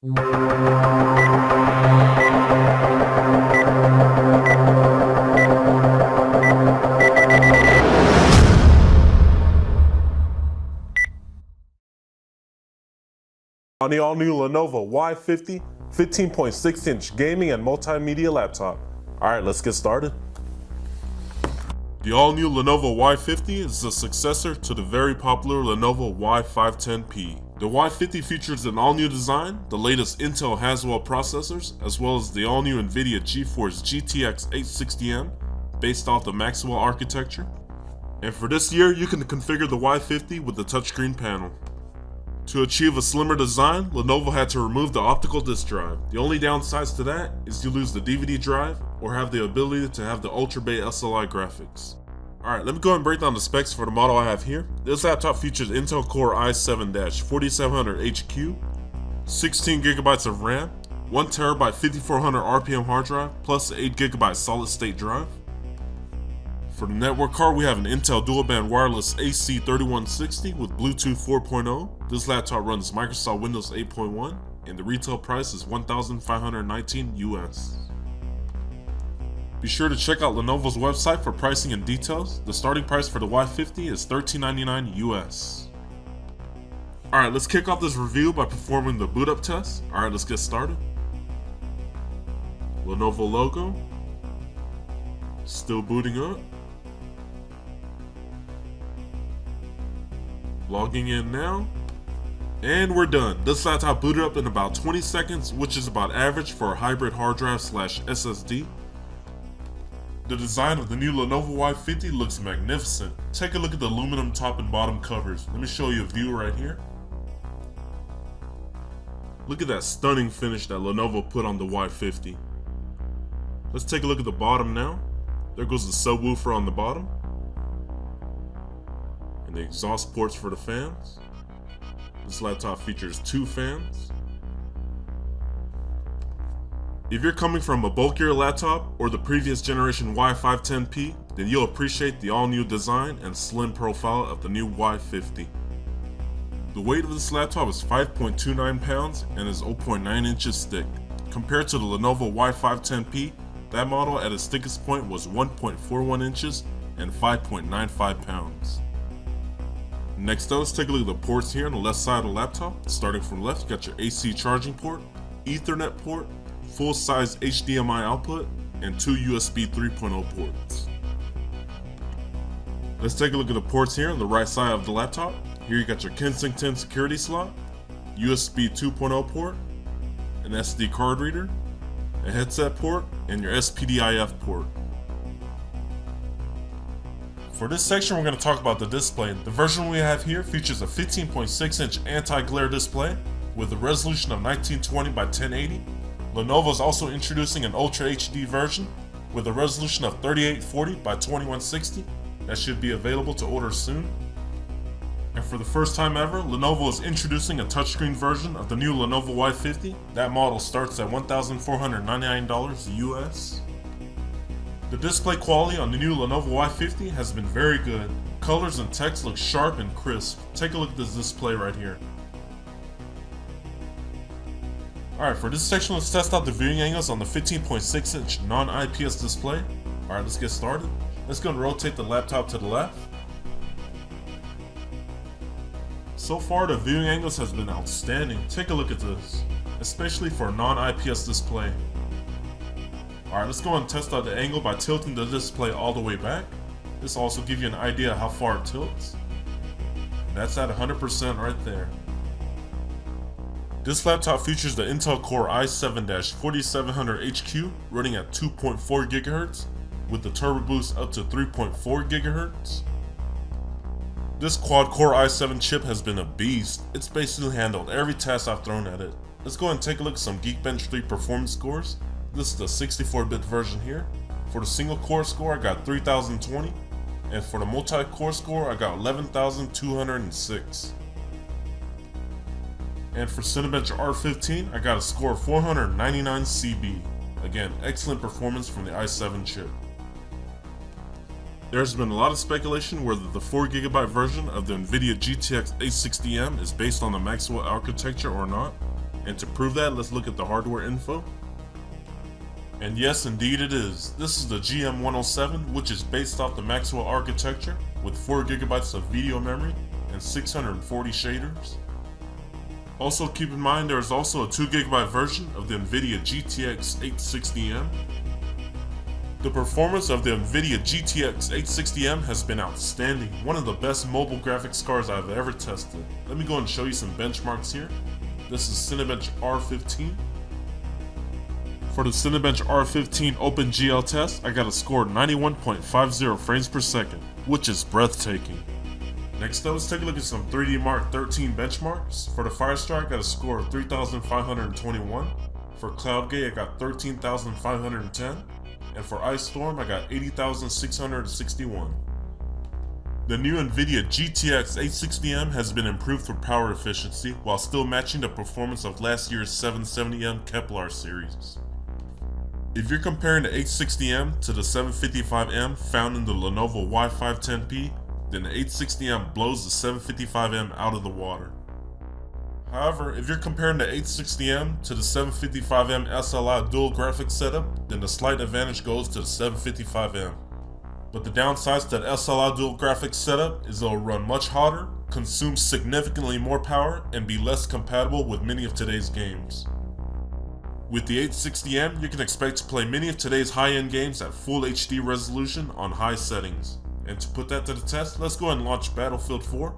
On the all-new Lenovo Y50 15.6-inch gaming and multimedia laptop. Alright, let's get started. The all-new Lenovo Y50 is the successor to the very popular Lenovo Y510P. The Y50 features an all-new design, the latest Intel Haswell processors, as well as the all-new NVIDIA GeForce GTX 860M, based off the Maxwell architecture. And for this year, you can configure the Y50 with the touchscreen panel. To achieve a slimmer design, Lenovo had to remove the optical disk drive. The only downsides to that is you lose the DVD drive or have the ability to have the Ultra Bay SLI graphics. Alright, let me go ahead and break down the specs for the model I have here. This laptop features Intel Core i7-4700HQ, 16GB of RAM, 1TB 5400 RPM hard drive, plus 8GB solid state drive. For the network card, we have an Intel dual-band wireless AC3160 with Bluetooth 4.0. This laptop runs Microsoft Windows 8.1, and the retail price is $1,519 US. Be sure to check out Lenovo's website for pricing and details. The starting price for the Y50 is $1,399 US. Alright, let's kick off this review by performing the boot up test. Alright, let's get started. Lenovo logo. Still booting up. Logging in now. And we're done. This laptop booted up in about 20 seconds, which is about average for a hybrid hard drive / SSD. The design of the new Lenovo Y50 looks magnificent. Take a look at the aluminum top and bottom covers. Let me show you a view right here. Look at that stunning finish that Lenovo put on the Y50. Let's take a look at the bottom now. There goes the subwoofer on the bottom. And the exhaust ports for the fans. This laptop features 2 fans. If you're coming from a bulkier laptop or the previous generation Y510P, then you'll appreciate the all-new design and slim profile of the new Y50. The weight of this laptop is 5.29 pounds and is 0.9 inches thick. Compared to the Lenovo Y510P, that model at its thickest point was 1.41 inches and 5.95 pounds. Next up, let's take a look at the ports here on the left side of the laptop. Starting from the left, you got your AC charging port, Ethernet port, full-size HDMI output, and 2 USB 3.0 ports. Let's take a look at the ports here on the right side of the laptop. Here you got your Kensington security slot, USB 2.0 port, an SD card reader, a headset port, and your SPDIF port. For this section, we're going to talk about the display. The version we have here features a 15.6-inch anti-glare display with a resolution of 1920 by 1080. Lenovo is also introducing an Ultra HD version with a resolution of 3840 by 2160 that should be available to order soon. And for the first time ever, Lenovo is introducing a touchscreen version of the new Lenovo Y50. That model starts at $1,499 US. The display quality on the new Lenovo Y50 has been very good. Colors and text look sharp and crisp. Take a look at this display right here. Alright, for this section, let's test out the viewing angles on the 15.6-inch non-IPS display. Alright, let's get started. Let's go and rotate the laptop to the left. So far, the viewing angles has been outstanding. Take a look at this, especially for a non-IPS display. Alright, let's go and test out the angle by tilting the display all the way back. This will also give you an idea how far it tilts. That's at 100% right there. This laptop features the Intel Core i7-4700HQ running at 2.4 GHz with the turbo boost up to 3.4 GHz. This quad-core i7 chip has been a beast. It's basically handled every task I've thrown at it. Let's go ahead and take a look at some Geekbench 3 performance scores. This is the 64-bit version here. For the single core score, I got 3020, and for the multi-core score, I got 11,206. And for Cinebench R15, I got a score of 499 CB. Again, excellent performance from the i7 chip. There's been a lot of speculation whether the 4GB version of the NVIDIA GTX 860M is based on the Maxwell architecture or not. And to prove that, let's look at the hardware info. And yes, indeed it is. This is the GM107, which is based off the Maxwell architecture with 4 GB of video memory and 640 shaders. Also keep in mind there is also a 2 GB version of the NVIDIA GTX 860M. The performance of the NVIDIA GTX 860M has been outstanding, one of the best mobile graphics cards I've ever tested. Let me go and show you some benchmarks here. This is Cinebench R15. For the Cinebench R15 OpenGL test, I got a score of 91.50 frames per second, which is breathtaking. Next up, let's take a look at some 3D Mark 13 benchmarks. For the Firestrike, I got a score of 3,521. For CloudGate, I got 13,510. And for Ice Storm, I got 80,661. The new NVIDIA GTX 860M has been improved for power efficiency while still matching the performance of last year's 770M Kepler series. If you're comparing the 860M to the 755M found in the Lenovo Y5070, then the 860M blows the 755M out of the water. However, if you're comparing the 860M to the 755M SLI dual graphics setup, then the slight advantage goes to the 755M. But the downsides to the SLI dual graphics setup is it'll run much hotter, consume significantly more power, and be less compatible with many of today's games. With the 860M, you can expect to play many of today's high-end games at full HD resolution on high settings. And to put that to the test, let's go ahead and launch Battlefield 4.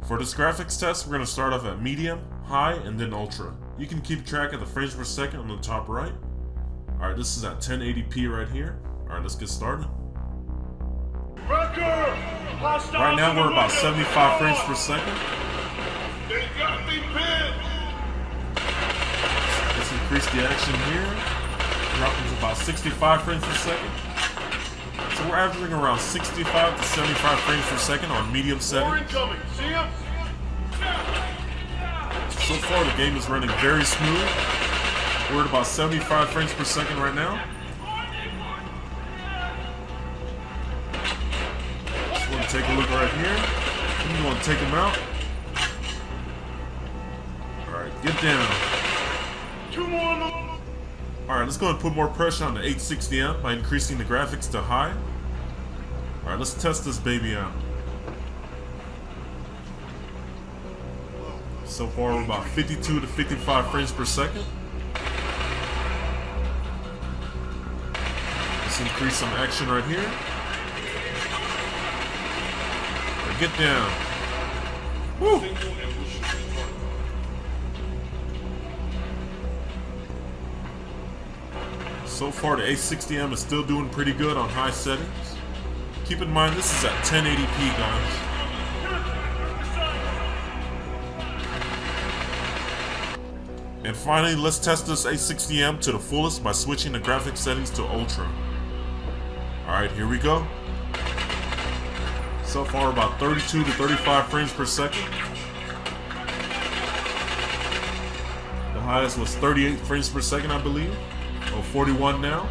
For this graphics test, we're going to start off at medium, high, and then ultra. You can keep track of the frames per second on the top right. Alright, this is at 1080p right here. Alright, let's get started. Right now we're about 75 frames per second. They got me pinned. Let's increase the action here. Dropping to about 65 frames per second. So we're averaging around 65 to 75 frames per second on medium settings. See him? So far the game is running very smooth. We're at about 75 frames per second right now. Just want to take a look right here. I'm going to take him out. Alright, get down. Alright, let's go and put more pressure on the 860M by increasing the graphics to high. Alright, let's test this baby out. So far we're about 52 to 55 frames per second. Let's increase some action right here. Alright, get down. Woo! So far the 860M is still doing pretty good on high settings. Keep in mind this is at 1080p, guys. And finally, let's test this 860M to the fullest by switching the graphics settings to Ultra. Alright, here we go. So far about 32 to 35 frames per second. The highest was 38 frames per second, I believe. Oh, 41 now.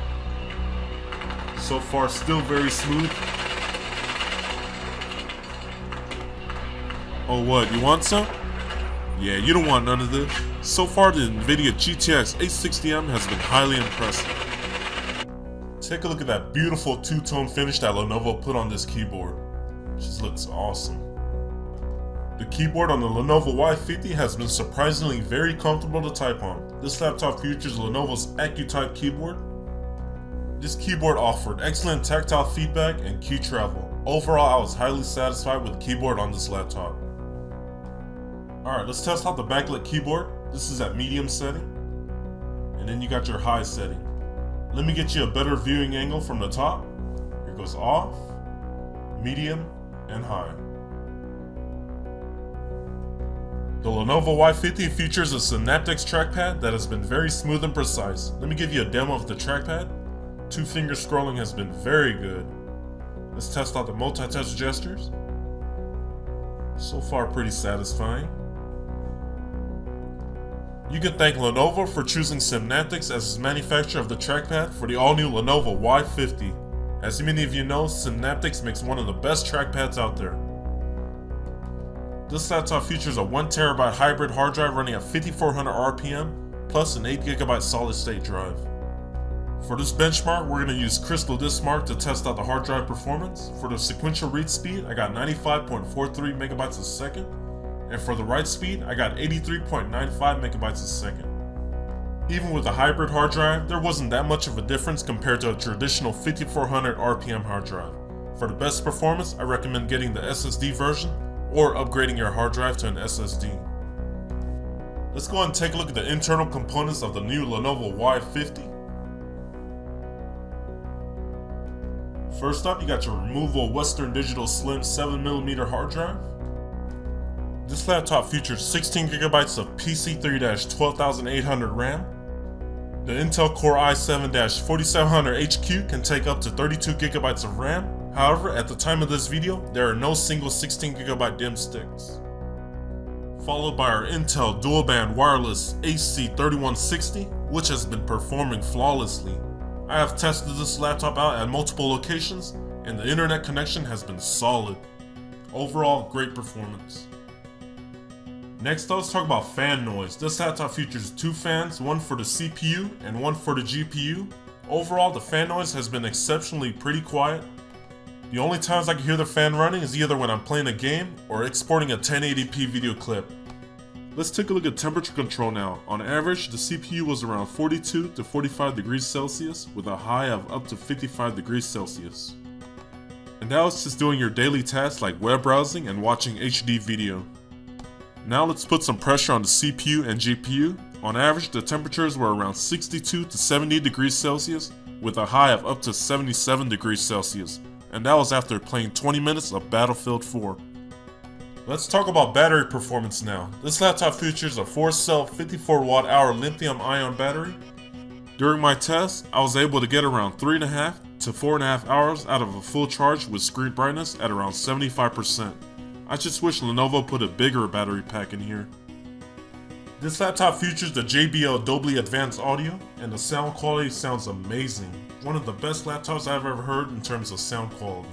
So far still very smooth. Oh what, you want some? Yeah, you don't want none of this. So far the NVIDIA GTX 860M has been highly impressive. Take a look at that beautiful two-tone finish that Lenovo put on this keyboard. It just looks awesome. The keyboard on the Lenovo Y50 has been surprisingly very comfortable to type on. This laptop features Lenovo's AccuType keyboard. This keyboard offered excellent tactile feedback and key travel. Overall, I was highly satisfied with the keyboard on this laptop. Alright, let's test out the backlit keyboard. This is at medium setting. And then you got your high setting. Let me get you a better viewing angle from the top. Here goes off, medium, and high. The Lenovo Y50 features a Synaptics trackpad that has been very smooth and precise. Let me give you a demo of the trackpad. Two-finger scrolling has been very good. Let's test out the multi-touch gestures. So far, pretty satisfying. You can thank Lenovo for choosing Synaptics as its manufacturer of the trackpad for the all-new Lenovo Y50. As many of you know, Synaptics makes one of the best trackpads out there. This laptop features a 1TB hybrid hard drive running at 5400 RPM, plus an 8GB solid state drive. For this benchmark, we're going to use Crystal Disk Mark to test out the hard drive performance. For the sequential read speed, I got 95.43 megabytes a second, and for the write speed, I got 83.95 megabytes a second. Even with a hybrid hard drive, there wasn't that much of a difference compared to a traditional 5400 RPM hard drive. For the best performance, I recommend getting the SSD version or upgrading your hard drive to an SSD. Let's go ahead and take a look at the internal components of the new Lenovo Y50. First up, you got your removable Western Digital Slim 7mm hard drive. This laptop features 16GB of PC3-12800 RAM. The Intel Core i7-4700HQ can take up to 32GB of RAM. However, at the time of this video, there are no single 16GB DIMM sticks. Followed by our Intel dual-band wireless AC3160, which has been performing flawlessly. I have tested this laptop out at multiple locations, and the internet connection has been solid. Overall, great performance. Next, let's talk about fan noise. This laptop features 2 fans, one for the CPU and one for the GPU. Overall, the fan noise has been exceptionally pretty quiet. The only times I can hear the fan running is either when I'm playing a game or exporting a 1080p video clip. Let's take a look at temperature control now. On average, the CPU was around 42 to 45 degrees Celsius with a high of up to 55 degrees Celsius. And that was just doing your daily tasks like web browsing and watching HD video. Now let's put some pressure on the CPU and GPU. On average, the temperatures were around 62 to 70 degrees Celsius with a high of up to 77 degrees Celsius. And that was after playing 20 minutes of Battlefield 4. Let's talk about battery performance now. This laptop features a 4-cell 54Wh lithium-ion battery. During my test, I was able to get around 3.5 to 4.5 hours out of a full charge with screen brightness at around 75%. I just wish Lenovo put a bigger battery pack in here. This laptop features the JBL Dolby Advanced Audio, and the sound quality sounds amazing. One of the best laptops I've ever heard in terms of sound quality.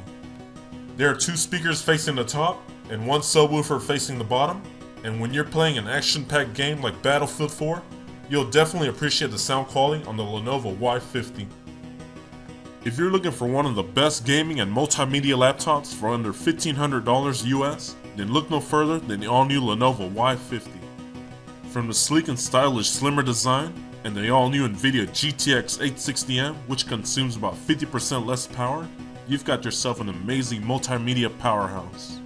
There are 2 speakers facing the top, and 1 subwoofer facing the bottom, and when you're playing an action-packed game like Battlefield 4, you'll definitely appreciate the sound quality on the Lenovo Y50. If you're looking for one of the best gaming and multimedia laptops for under $1,500 US, then look no further than the all-new Lenovo Y50. From the sleek and stylish slimmer design, and the all-new NVIDIA GTX 860M, which consumes about 50% less power, you've got yourself an amazing multimedia powerhouse.